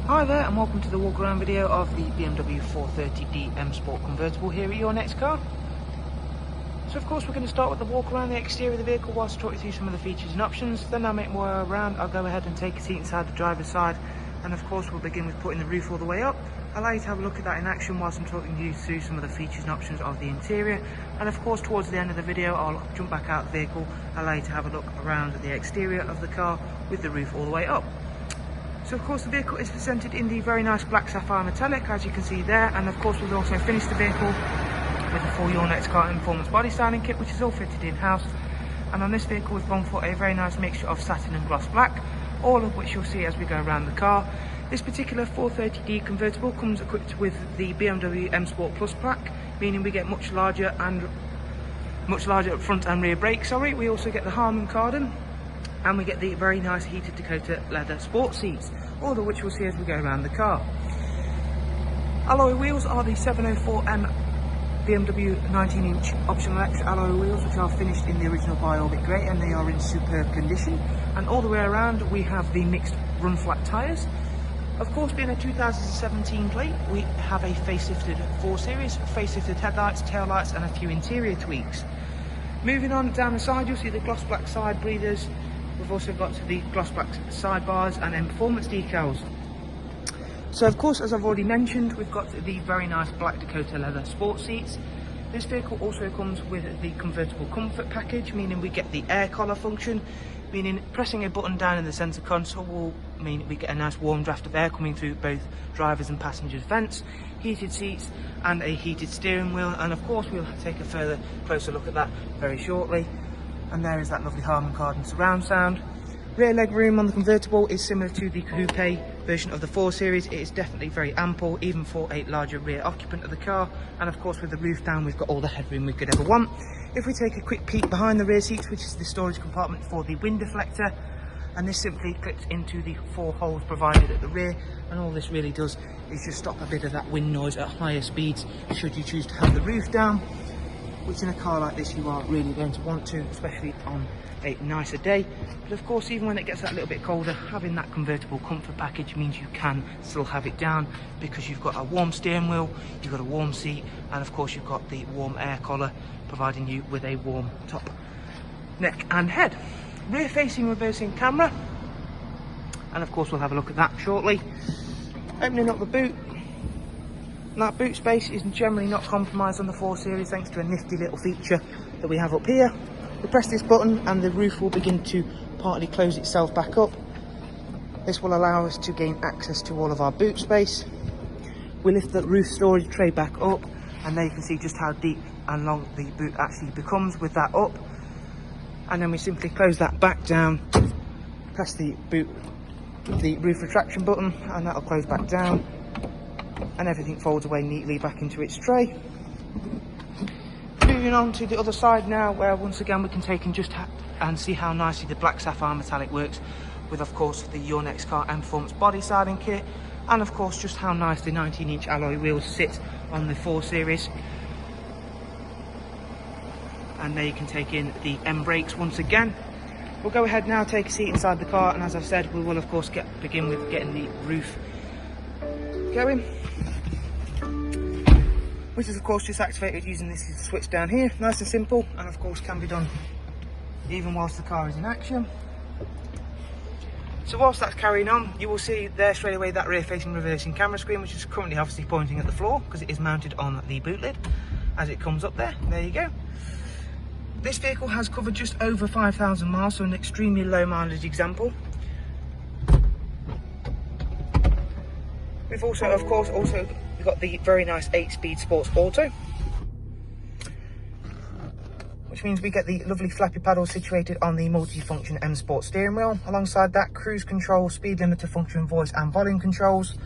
Hi there and welcome to the walk around video of the BMW 430D MSPORT convertible here at your next car. So of course we're going to start with the walk around the exterior of the vehicle whilst I talk you through some of the features and options. Then I'll make my way around, I'll go ahead and take a seat inside the driver's side, and of course we'll begin with putting the roof all the way up. I'll allow you to have a look at that in action whilst I'm talking you through some of the features and options of the interior. And of course towards the end of the video I'll jump back out of the vehicle, allow you to have a look around at the exterior of the car with the roof all the way up. So of course the vehicle is presented in the very nice black sapphire metallic, as you can see there, and of course we've also finished the vehicle with the full Your Next Car Mperformance body styling kit, which is all fitted in-house. And on this vehicle we've gone for a very nice mixture of satin and gloss black, all of which you'll see as we go around the car. This particular 430D convertible comes equipped with the BMW M Sport Plus plaque, meaning we get much larger front and rear brakes. We also get the Harman Kardon, and we get the very nice heated Dakota leather sport seats, all of which we'll see as we go around the car. Alloy wheels are the 704M BMW 19-inch optional electric alloy wheels, which are finished in the original Biorbit grey, and they are in superb condition. And all the way around we have the mixed run flat tyres. Of course, being a 2017 plate, we have a facelifted 4 Series, facelifted headlights, taillights and a few interior tweaks. Moving on down the side, you'll see the gloss black side breathers. We've also got the gloss black sidebars and Mperformance decals. So of course, as I've already mentioned, we've got the very nice black Dakota leather sport seats. This vehicle also comes with the convertible comfort package, meaning we get the air collar function, meaning pressing a button down in the centre console will mean we get a nice warm draft of air coming through both drivers and passengers' vents, heated seats and a heated steering wheel. And of course we'll take a further closer look at that very shortly. And there is that lovely Harman Kardon surround sound. Rear leg room on the convertible is similar to the coupe version of the 4 Series. It is definitely very ample, even for a larger rear occupant of the car. And of course with the roof down we've got all the headroom we could ever want. If we take a quick peek behind the rear seats, which is the storage compartment for the wind deflector, and this simply clips into the 4 holes provided at the rear, and all this really does is just stop a bit of that wind noise at higher speeds should you choose to have the roof down, which in a car like this you are really going to want to, especially on a nicer day. But of course even when it gets that little bit colder, having that convertible comfort package means you can still have it down, because you've got a warm steering wheel, you've got a warm seat, and of course you've got the warm air collar providing you with a warm top, neck and head. Rear facing reversing camera, and of course we'll have a look at that shortly. Opening up the boot, and that boot space is generally not compromised on the 4 Series thanks to a nifty little feature that we have up here. We press this button and the roof will begin to partly close itself back up. This will allow us to gain access to all of our boot space. We lift the roof storage tray back up, and there you can see just how deep and long the boot actually becomes with that up. And then we simply close that back down, press the roof retraction button, and that'll close back down, and everything folds away neatly back into its tray. Moving on to the other side now, where once again we can take and just and see how nicely the black sapphire metallic works with of course the Your Next Car Mperformance body styling kit, and of course just how nice the 19-inch alloy wheels sit on the 4 Series. And there you can take in the M brakes once again. We'll go ahead now, take a seat inside the car, and as I've said, we will of course begin with getting the roof going, which is of course just activated using this switch down here. Nice and simple, and of course can be done even whilst the car is in action. So whilst that's carrying on, you will see there straight away that rear facing reversing camera screen, which is currently obviously pointing at the floor because it is mounted on the boot lid. As it comes up there you go. This vehicle has covered just over 5,000 miles, so an extremely low mileage example. We've also of course got the very nice 8-speed Sports Auto, which means we get the lovely flappy paddles situated on the multi-function M Sport steering wheel. Alongside that, cruise control, speed limiter function, voice and volume controls.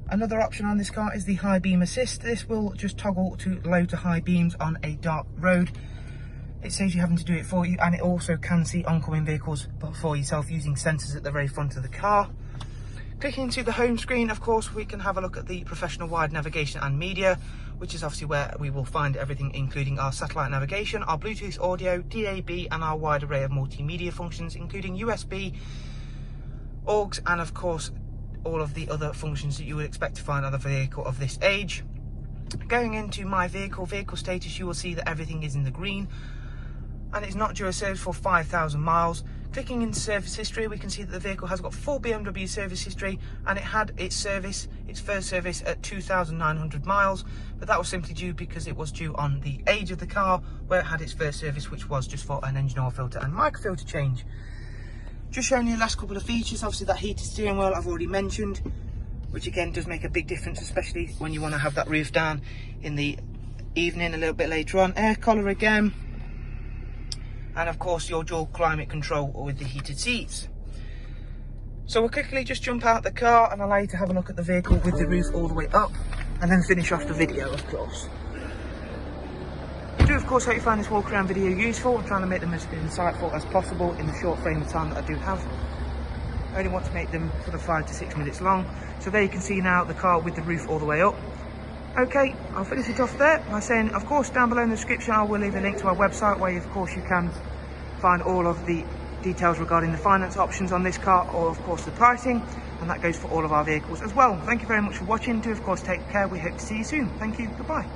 Another option on this car is the high beam assist. This will just toggle to low to high beams on a dark road. It saves you having to do it for you, and it also can see oncoming vehicles for yourself using sensors at the very front of the car. Clicking into the home screen, of course, we can have a look at the professional wide navigation and media, which is obviously where we will find everything, including our satellite navigation, our Bluetooth audio, DAB, and our wide array of multimedia functions, including USB, AUX, and of course all of the other functions that you would expect to find on a vehicle of this age. Going into my vehicle status, you will see that everything is in the green and it's not due a service for 5,000 miles. Clicking into service history, we can see that the vehicle has got full BMW service history, and it had its first service at 2,900 miles, but that was simply due because it was due on the age of the car where it had its first service, which was just for an engine oil filter and microfilter change. Just showing you the last couple of features. Obviously that heated steering wheel I've already mentioned, which again does make a big difference, especially when you want to have that roof down in the evening a little bit later on. Air collar again, and of course your dual climate control with the heated seats. So we'll quickly just jump out the car and allow you to have a look at the vehicle with the roof all the way up, and then finish off the video, of course. I do of course hope you find this walk around video useful. I'm trying to make them as insightful as possible in the short frame of time that I do have. I only want to make them sort of 5 to 6 minutes long. So there you can see now the car with the roof all the way up. Okay, I'll finish it off there by saying, of course, down below in the description I will leave a link to our website where of course you can find all of the details regarding the finance options on this car, or of course the pricing, and that goes for all of our vehicles as well. Thank you very much for watching. Do of course take care. We hope to see you soon. Thank you. Goodbye.